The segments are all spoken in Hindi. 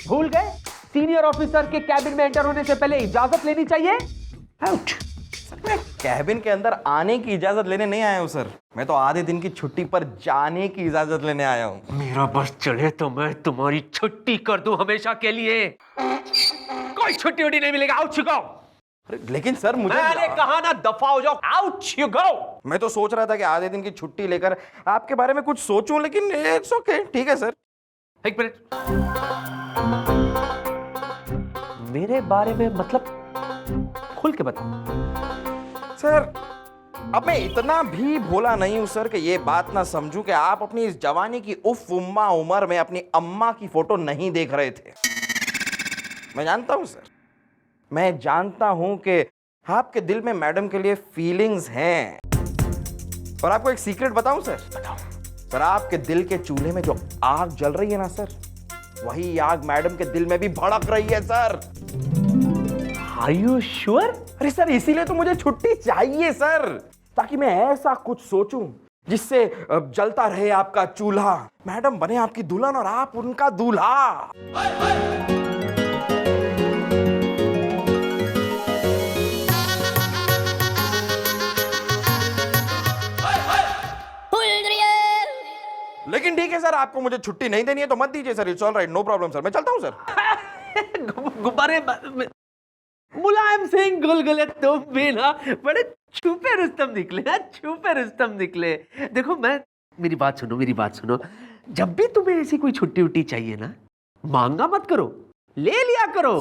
भूल गए? सीनियर ऑफिसर के कैबिन में एंटर होने से पहले इजाजत लेनी चाहिए। आउट। मैं कैबिन के अंदर आने की इजाजत लेने नहीं आया हूँ सर, मैं तो आधे दिन की छुट्टी पर जाने की इजाजत लेने आया हूँ। मेरा बस चले तो मैं तुम्हारी छुट्टी कर दूं हमेशा के लिए। कोई छुट्टी उट्टी नहीं मिलेगा। Out you go. लेकिन सर मुझे मैंने कहा ना दफा हो जाओ। Out you go. मैं तो सोच रहा था कि आधे दिन की छुट्टी लेकर आपके बारे में कुछ सोचूं, लेकिन इट्स ओके, ठीक है सर। एक मिनट। मेरे बारे में मतलब खुल के बताओ। सर अब मैं इतना भी भोला नहीं हूं सर कि ये बात ना समझूं कि आप अपनी इस जवानी की उफ उम्मा उम्र में अपनी अम्मा की फोटो नहीं देख रहे थे। मैं जानता हूं सर, मैं जानता हूं कि आपके दिल में मैडम के लिए फीलिंग्स हैं। और आपको एक सीक्रेट बताऊं सर? बताओ सर। आपके दिल के चूल्हे में जो आग जल रही है ना सर, वही आग मैडम के दिल में भी भड़क रही है सर। Are you sure? अरे सर इसीलिए तो मुझे छुट्टी चाहिए सर, ताकि मैं ऐसा कुछ सोचूं जिससे जलता रहे आपका चूल्हा। मैडम बने आपकी दुल्हन और आप उनका दूल्हा। लेकिन ठीक है सर, आपको मुझे छुट्टी नहीं देनी है तो मत दीजिए sir. It's all right, no problem sir, मैं चलता हूं सर। गुब्बारे मुलायम सिंह गुलगुले तुम भी ना बड़े छुपे रुस्तम निकले। छुपे रुस्तम निकले। देखो मेरी बात सुनो। जब भी तुम्हें ऐसी कोई छुट्टी उट्टी चाहिए ना, मांगा मत करो, ले लिया करो।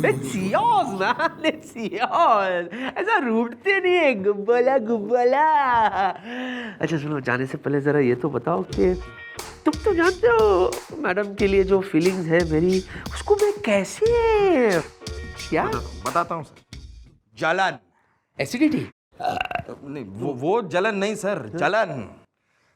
It's yours, man. It's yours. ऐसा रूठते नहीं है। गुब्बाला। अच्छा सुनो, जाने से पहले जरा ये तो बताओ कि तुम तो जानते हो मैडम के लिए जो फीलिंग्स है मेरी, उसको मैं कैसे क्या बताता हूं सर। जलन। एसिडिटी नहीं, वो जलन नहीं सर, जलन।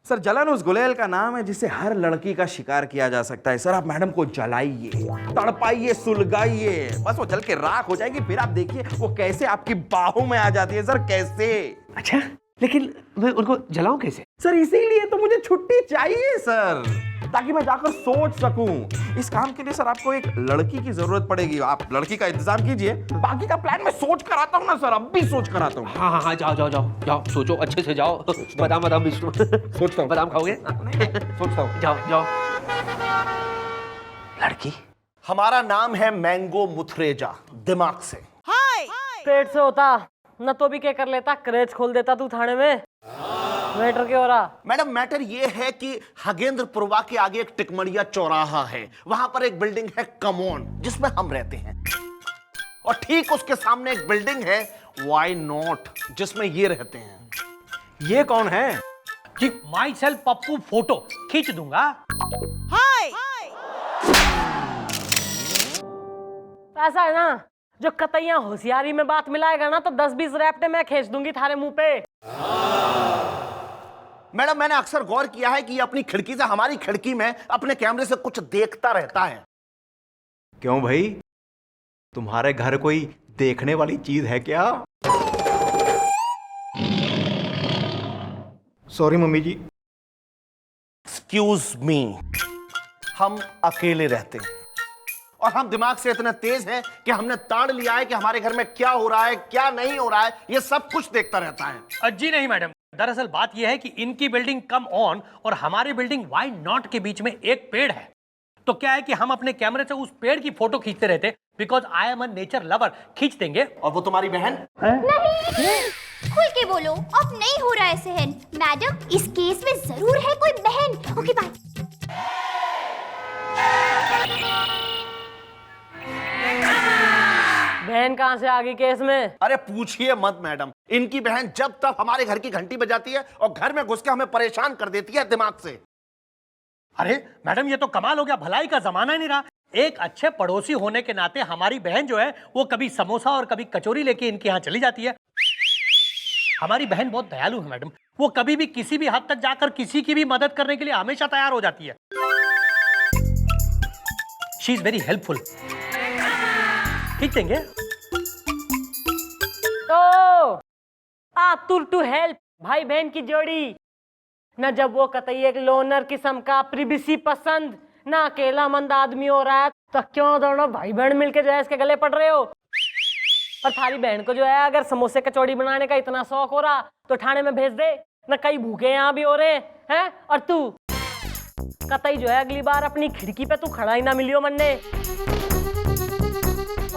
सर जलन उस गुलेल का नाम है जिससे हर लड़की का शिकार किया जा सकता है। सर आप मैडम को जलाइए, तड़पाइए, सुलगाइए, बस वो जल के राख हो जाएगी। फिर आप देखिए वो कैसे आपकी बाहों में आ जाती है सर, कैसे। अच्छा लेकिन मैं उनको जलाऊं कैसे? सर इसीलिए तो मुझे छुट्टी चाहिए सर, ताकि मैं जाकर सोच सकूं। इस काम के लिए सर आपको एक लड़की की जरूरत पड़ेगी। आप लड़की का इंतजाम कीजिए, बाकी का प्लान मैं सोच कर आता हूं ना सर, अब भी सोच कर आता हूं। हाँ जाओ सोचो, अच्छे से जाओ। बादाम भी सोचता हूं। बादाम खाओगे? सोचता हूं। जाओ। लड़की? हमारा नाम है मैंगो मुथरेजा, दिमाग से। पेट से होता न तो भी क्या कर लेता, क्रेच खोल देता तू थाने में। मैटर क्या हो रहा? मैडम मैटर ये है कि हगेंद्रपुरवा के आगे एक टिकमड़िया चौराहा है, वहां पर एक बिल्डिंग है कमोन जिसमें हम रहते हैं, और ठीक उसके सामने एक बिल्डिंग है वाई नॉट जिसमें ये रहते हैं। ये कौन है? जी माई सेल्फ पप्पू, फोटो खींच दूंगा। ऐसा है ना, जो कतैया होशियारी में बात मिलाएगा ना तो 10-20 रैप्टे मैं खींच दूंगी थारे मुंह पे। मैडम मैंने अक्सर गौर किया है कि ये अपनी खिड़की से हमारी खिड़की में अपने कैमरे से कुछ देखता रहता है। क्यों भाई, तुम्हारे घर कोई देखने वाली चीज है क्या? सॉरी मम्मी जी। एक्सक्यूज मी, हम अकेले रहते हैं और हम दिमाग से इतने तेज हैं कि हमने ताड़ लिया है कि हमारे घर में क्या हो रहा है क्या नहीं हो रहा है ये सब कुछ देखता रहता है। जी नहीं मैडम, दरअसल बात यह है कि इनकी बिल्डिंग कम ऑन और हमारी बिल्डिंग वाई नॉट के बीच में एक पेड़ है। तो क्या है कि हम अपने कैमरे से उस पेड़ की फोटो खींचते रहते, because I am a nature lover. खींच देंगे। और वो तुम्हारी बहन? नहीं, खुल के बोलो, अब नहीं हो रहा है सहन। मैडम इस केस में जरूर है कोई बहन। Okay bye. बहन कहाँ से आ गई केस में? अरे पूछिए मत मैडम, इनकी बहन जब तक हमारे घर की घंटी बजाती है और घर में घुस के हमें परेशान कर देती है दिमाग से। अरे मैडम ये तो कमाल हो गया, भलाई का जमाना ही नहीं रहा। एक अच्छे पड़ोसी होने के नाते हमारी बहन जो है वो कभी समोसा और कभी कचौरी लेके इनके यहाँ चली जाती है। हमारी बहन बहुत दयालु है मैडम, वो कभी भी किसी भी हद तक जाकर किसी की भी मदद करने के लिए हमेशा तैयार हो जाती है। She is very helpful. ठीक देंगे? तो आतुर टू हेल्प भाई बहन की जोड़ी न, जब वो कतई एक लोनर किस्म का प्रिवेसी पसंद ना अकेला मंद आदमी हो रहा है तो क्यों दोनों भाई बहन मिलके जो है इसके गले पड़ रहे हो? और थारी बहन को जो है अगर समोसे कचौड़ी बनाने का इतना शौक हो रहा तो ठाणे में भेज दे ना, कई भूखे यहाँ भी हो रहे हैं। और तू कतई जो है अगली बार अपनी खिड़की पे तू खड़ा ही ना मिलियो मन्ने।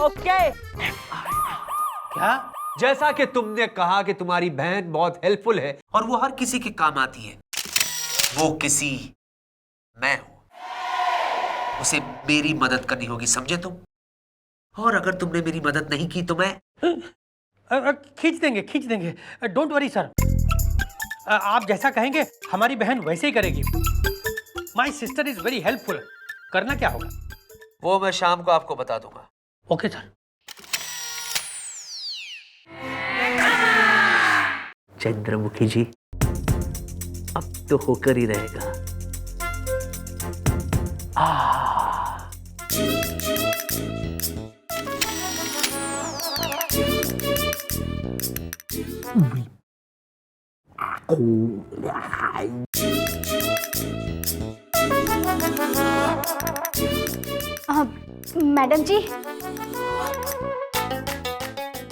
ओके क्या? जैसा कि तुमने कहा कि तुम्हारी बहन बहुत हेल्पफुल है और वो हर किसी के काम आती है, वो किसी मैं हूं। उसे मेरी मदद करनी होगी, समझे तुम? और अगर तुमने मेरी मदद नहीं की तो मैं खींच देंगे, डोंट वरी सर। आप जैसा कहेंगे हमारी बहन वैसे ही करेगी। My sister is very helpful. करना क्या होगा? वो मैं शाम को आपको बता दूंगा। Okay sir. चंद्रमुखी जी, अब तो होकर ही रहेगा। मैडम जी,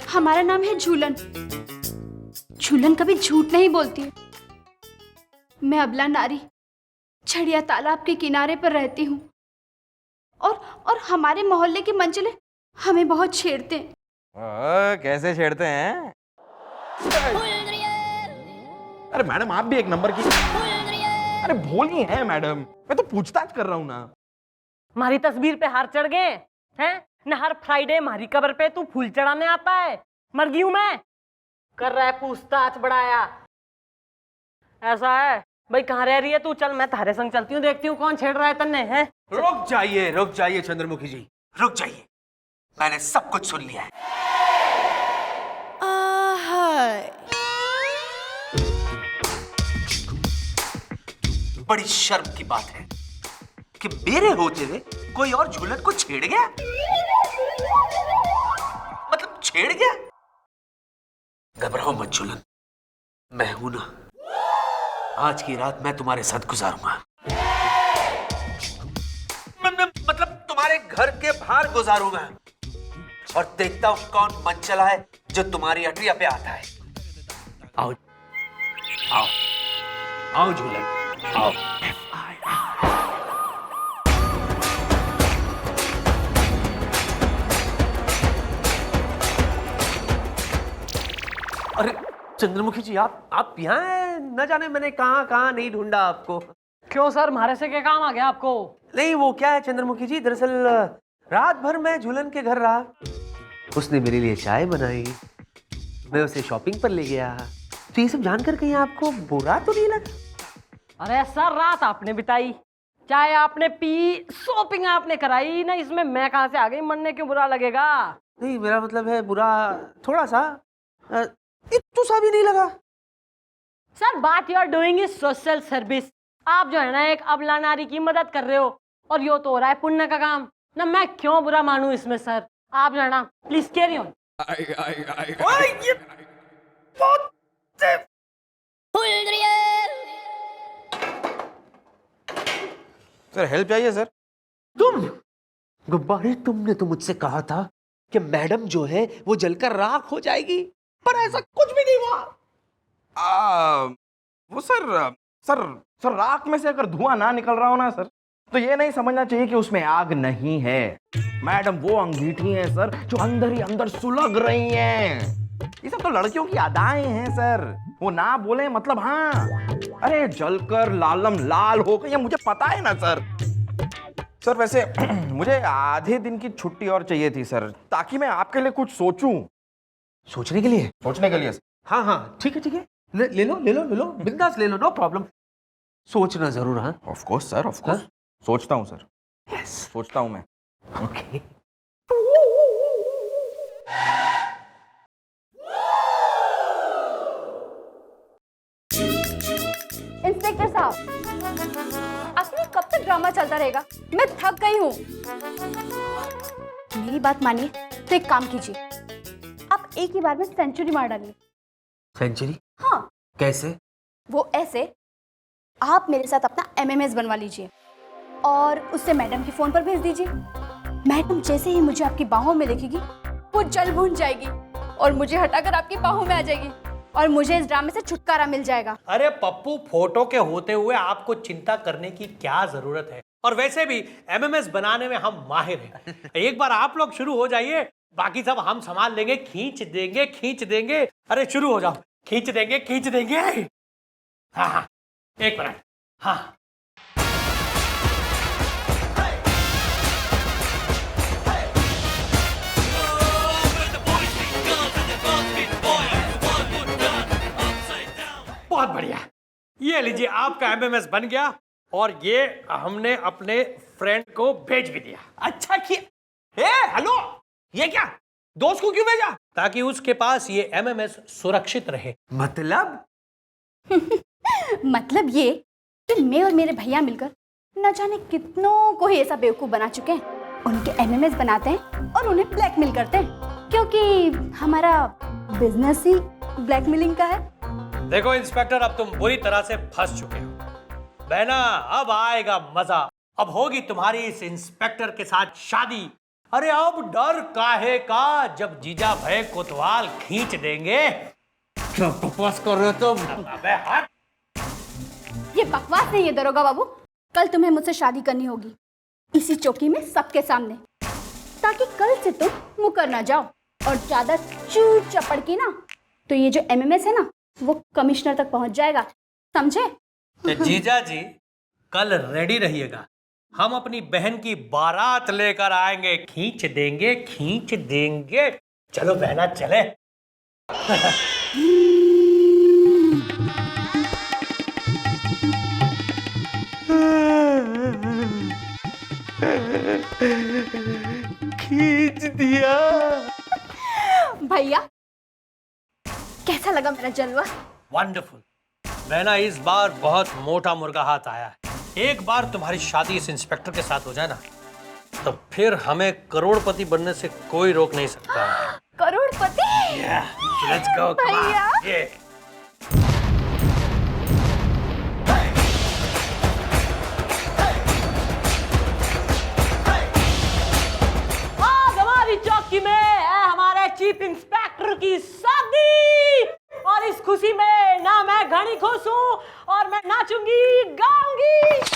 हमारा नाम है झूलन। झूलन कभी झूठ नहीं बोलती है। मैं अबला नारी छड़िया तालाब के किनारे पर रहती हूँ और हमारे मोहल्ले के मंचले हमें बहुत छेड़ते हैं। कैसे छेड़ते हैं? अरे मैडम, आप भी एक नंबर की। अरे भोली है मैडम, मैं तो पूछताछ कर रहा हूँ ना। हमारी तस्वीर पे हार चढ़ गए हैं न? हर फ्राइडे हमारी कब्र पे तू फूल चढ़ाने आता है। मर गई हूं मैं। कर रहा है पूछताछ बढ़ाया। ऐसा है भाई, कहाँ रह रही है तू? चल मैं तारे संग चलती हूँ, देखती हूँ कौन छेड़ रहा है तन्ने। हैं? रुक जाइए चंद्रमुखी जी, रुक जाइए। मैंने सब कुछ सुन लिया है। बड़ी शर्म की बात है कि मेरे होते हुए कोई और झूलन को छेड़ गया। मतलब छेड़ गया। घबराओ मत झूलन, मैं हूं ना। आज की रात मैं तुम्हारे साथ गुजारूंगा। मतलब तुम्हारे घर के बाहर गुजारूंगा और देखता हूं कौन मन चला है जो तुम्हारी अटरिया पे आता है। आओ आओ आओ झूलन, आओ। अरे चंद्रमुखी जी, आप यहाँ हैं? न जाने मैंने कहाँ नहीं ढूंढा आपको। क्यों सर, हमारे से क्या काम आ गया आपको? नहीं, वो क्या है चंद्रमुखी जी, दरअसल रात भर मैं झूलन के घर रहा। उसने मेरे लिए चाय बनाई, मैं उसे शॉपिंग पर ले गया। तो ये सब जानकर कहीं आपको बुरा तो नहीं लगा? अरे सर, रात आपने बिताई, चाय आपने पी, शॉपिंग आपने कराई ना, इसमें मैं कहाँ से आ गई? मरने क्यों बुरा लगेगा? नहीं, मेरा मतलब है बुरा थोड़ा सा, इतना सा भी नहीं लगा। Sir, what you are doing is social service. आप जो है ना एक अबला नारी की मदद कर रहे हो और यो तो हो रहा है पुण्य का काम ना। मैं क्यों बुरा मानूं इसमें सर? आप जो है ना please carry on. Sir help चाहिए सर? तुम गुब्बारे, तुमने तो मुझसे कहा था कि मैडम जो है वो जलकर राख हो जाएगी, पर ऐसा कुछ भी नहीं हुआ। वो सर राख में से अगर धुआं ना निकल रहा हो ना सर, तो ये नहीं समझना चाहिए कि उसमें आग नहीं है। मैडम वो अंगीठी है सर जो अंदर ही अंदर सुलग रही हैं। ये सब तो लड़कियों की अदाएं हैं सर, वो ना बोले मतलब हाँ। अरे जलकर लालम लाल हो गई, मुझे पता है ना सर। सर वैसे मुझे आधे दिन की छुट्टी और चाहिए थी सर, ताकि मैं आपके लिए कुछ सोचूं। सोचने के लिए? सोचने के लिए सर। हाँ ठीक है, ले लो, बिंदास ले लो, नो प्रॉब्लम। सोचना जरूर। हाँ of course sir, of course. सोचता हूँ सर। यस, सोचता हूँ मैं। ओके। इंस्पेक्टर साहब, आखिर कब तक ड्रामा चलता रहेगा? मैं थक गई हूँ। मेरी बात मानिए तो एक काम कीजिए, आप एक ही बार में सेंचुरी मार डालिए। सेंचुरी? हाँ। कैसे? वो ऐसे, आप मेरे साथ अपना MMS बनवा लीजिए और उससे मैडम के फोन पर भेज दीजिए। मैडम जैसे ही मुझे आपकी बाहों में देखेगी वो जल भून जाएगी और मुझे हटाकर आपकी बाहों में आ जाएगी और मुझे इस ड्रामे से छुटकारा मिल जाएगा। अरे पप्पू, फोटो के होते हुए आपको चिंता करने की क्या जरूरत है? और वैसे भी एमएमएस बनाने में हम माहिर हैं। एक बार आप लोग शुरू हो जाइए, बाकी सब हम संभाल लेंगे। खींच देंगे, खींच देंगे। अरे शुरू हो जाओ, खींच देंगे, खींच देंगे। हाँ हाँ, एक मिनट। हाँ, बहुत बढ़िया। ये लीजिए, आपका एमएमएस बन गया और ये हमने अपने फ्रेंड को भेज भी दिया। अच्छा किया। हेलो, ये क्या? दोस्त को क्यों भेजा? ताकि उसके पास ये एमएमएस सुरक्षित रहे। मतलब? मतलब ये कि मैं और मेरे भैया मिलकर न जाने कितनों को ही ऐसा बेवकूफ बना चुके हैं। उनके एमएमएस बनाते हैं और उन्हें ब्लैकमेल करते हैं, क्योंकि हमारा बिजनेस ही ब्लैकमेलिंग का है। देखो इंस्पेक्टर, अब तुम बुरी तरह से फंस चुके हो। बहना, अब आएगा मजा। अब होगी तुम्हारी इस इंस्पेक्टर के साथ शादी। अरे अब डर काहे का, जब जीजा भय कोतवाल खींच देंगे। क्या बकवास कर रहे हो तुम? अबे हट। ये बकवास नहीं है दरोगा बाबू। कल तुम्हें मुझसे शादी करनी होगी, इसी चौकी में सबके सामने, ताकि कल से तुम मुकर ना जाओ। और ज्यादा चूट चपड़की ना तो ये जो एमएमएस है ना वो कमिश्नर तक पहुंच जाएगा, समझे? जीजा जी, कल रेडी रहिएगा। हम अपनी बहन की बारात लेकर आएंगे। खींच देंगे, खींच देंगे। चलो बहना, चले। खींच दिया। भैया कैसा लगा मेरा जलवा? वंडरफुल। बहना, इस बार बहुत मोटा मुर्गा हाथ आया है। एक बार तुम्हारी शादी इस इंस्पेक्टर के साथ हो जाए ना, तो फिर हमें करोड़पति बनने से कोई रोक नहीं सकता। करोड़पति? लेट्स गो भैया। आज हमारी चौकी में है हमारे चीफ इंस्पेक्टर की शादी, और इस खुशी में ना मैं घनी खुश हूँ और मैं नाचूंगी, गाऊंगी।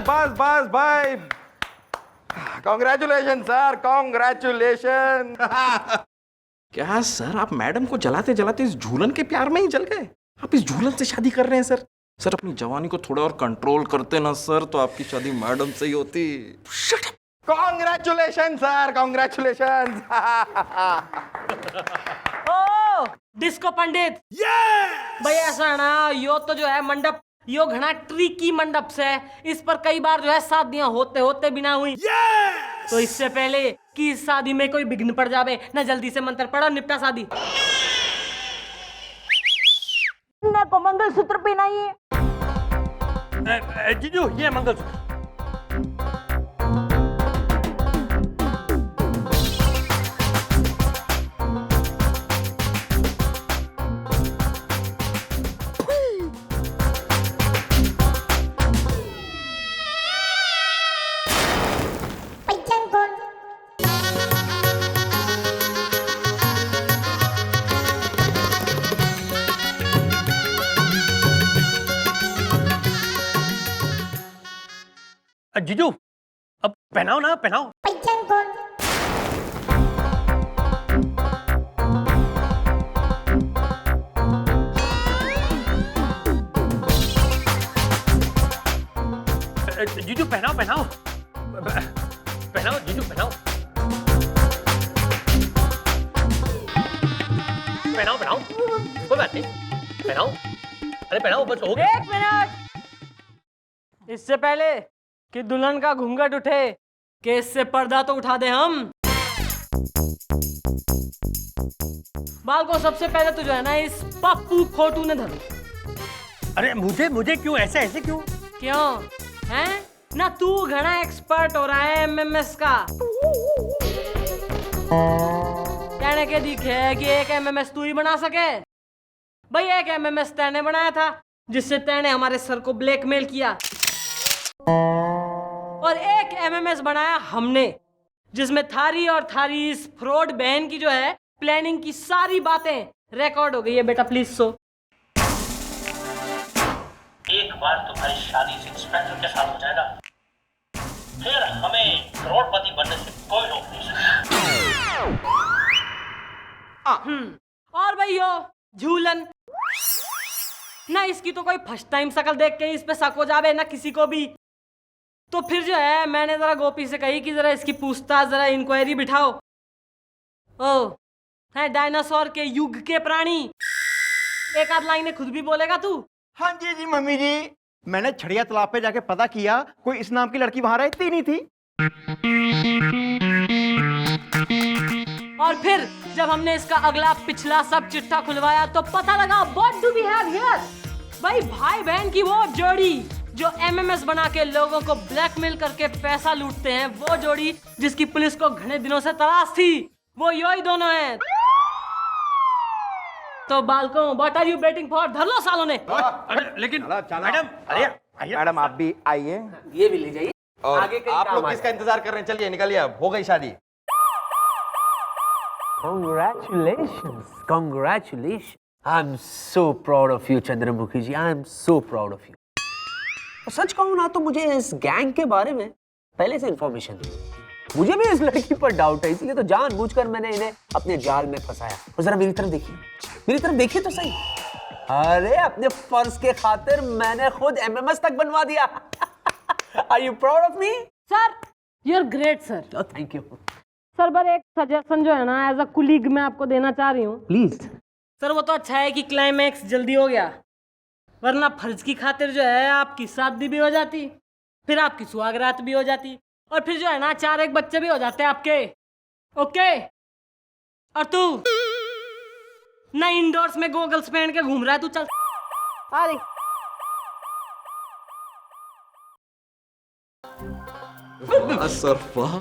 बस बस भाई, कॉन्ग्रेचुलेशन सर, कॉन्ग्रेचुलेशन। क्या सर, आप मैडम को जलाते जलाते इस झूलन के प्यार में ही जल गए? आप इस झूलन से शादी कर रहे हैं सर? सर अपनी जवानी को थोड़ा और कंट्रोल करते ना सर, तो आपकी शादी मैडम से ही होती। Congratulation sir, congratulation. Oh disco Pandit, भैया ऐसा ना, यो तो जो है मंडप, यो घना ट्रिकी मंडप से है। इस पर कई बार जो है शादियां होते होते बिना हुई। तो इससे पहले कि इस शादी में कोई विघ्न पड़ जावे ना, जल्दी से मंत्र पढ़ो, निपटा शादी। ना को मंगलसूत्र पहनाइए। जीजू, ये मंगलसूत्र। जीजू, अब पहनाओ ना, पहनाओ। जीजू पहनाओ, पहनाओ, पहनाओ जीजू, पहनाओ, पहनाओ, पहनाओ, कोई बात नहीं, पहनाओ। पहनाओ, अरे पहनाओ, बस हो गया। एक मिनट, इससे पहले कि दुल्हन का घूंघट उठे, केस से पर्दा तो उठा दे हम। बाल को सबसे पहले तो जो है ना इस पप्पू फोटू ने धर। अरे मुझे क्यों ऐसे क्यों? क्यों हैं ना, तू घना एक्सपर्ट हो रहा है एमएमएस का। कहने के दिखे कि एक एमएमएस तू ही बना सके। भाई एक एमएमएस तैने बनाया था जिससे तैने हमारे सर को ब्लैकमेल किया, और एक एमएमएस बनाया हमने जिसमें थारी और थारी इस फ्रॉड बहन की जो है प्लानिंग की सारी बातें रिकॉर्ड हो गई है। बेटा प्लीज सो। एक बार तुम्हारी शादी इस इंस्पेक्टर के साथ हो जाएगा, फिर हमें करोड़पति बनने से कोई रोक नहीं सकता। और भैया झूलन ना, इसकी तो कोई फर्स्ट टाइम शक्ल देख के इस पे शक हो जावे ना किसी को भी। तो फिर जो है मैंने जरा गोपी से कही कि जरा इसकी पूछताछ, जरा इंक्वायरी बिठाओ। ओ है डायनासोर के युग के प्राणी, एक आध लाइन खुद भी बोलेगा तू? हाँ जी जी मम्मी जी, मैंने छड़िया तालाब पे जाके पता किया, कोई इस नाम की लड़की वहां रहती नहीं थी। और फिर जब हमने इसका अगला पिछला सब चिट्ठा खुलवाया तो पता लगा what do we have here. भाई बहन की वो जोड़ी जो एमएमएस बना के लोगों को ब्लैकमेल करके पैसा लूटते हैं, वो जोड़ी जिसकी पुलिस को घने दिनों से तलाश थी, वो यो ही दोनों हैं। तो बालकों, what are you waiting for? धर लो सालों ने। अरे लेकिन मैडम, अरे आइए। मैडम आप भी आइए, ये भी ले जाइए। और आगे कहीं आप काम लोग आए। किसका इंतजार कर रहे हैं? चलिए निकलिए, अब हो गई शादी। Congratulations. I'm so proud of you, Chandramukhi ji. I'm so proud of you. और सच कहूँ ना तो मुझे इस गैंग के बारे में पहले से इंफॉर्मेशन थी। मुझे भी इस लड़की पर डाउट है, इसलिए तो जानबूझकर मैंने इन्हें अपने जाल में फंसाया। और जरा मेरी तरफ देखिए तो सही। अरे अपने फर्ज के खातिर मैंने खुद एमएमएस तक बनवा दिया। Are you proud of me? Sir you are great sir. Thank you. Sir पर एक सजेशन जो है ना एज अ कुलीग मैं आपको देना चाह रही हूँ। प्लीज। सर वो तो अच्छा है कि क्लाइमैक्स जल्दी हो गया, वरना फर्ज की खातिर जो है आपकी शादी भी हो जाती, फिर आपकी सुहागरात भी हो जाती, और फिर जो है ना 4 बच्चे भी हो जाते आपके। ओके? और तू ना इंडोर्स में गोगल्स पहन के घूम रहा है, तू चल। अरे सर वाह,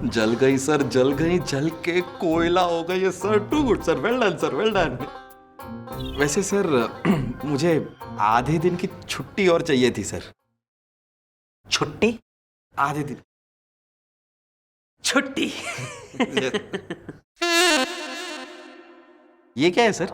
जल गई सर, जल गई, जल के कोयला हो गई sir. Too good sir, well done sir, well done. वैसे सर मुझे आधे दिन की छुट्टी और चाहिए थी सर। छुट्टी? आधे दिन छुट्टी? ये क्या है सर?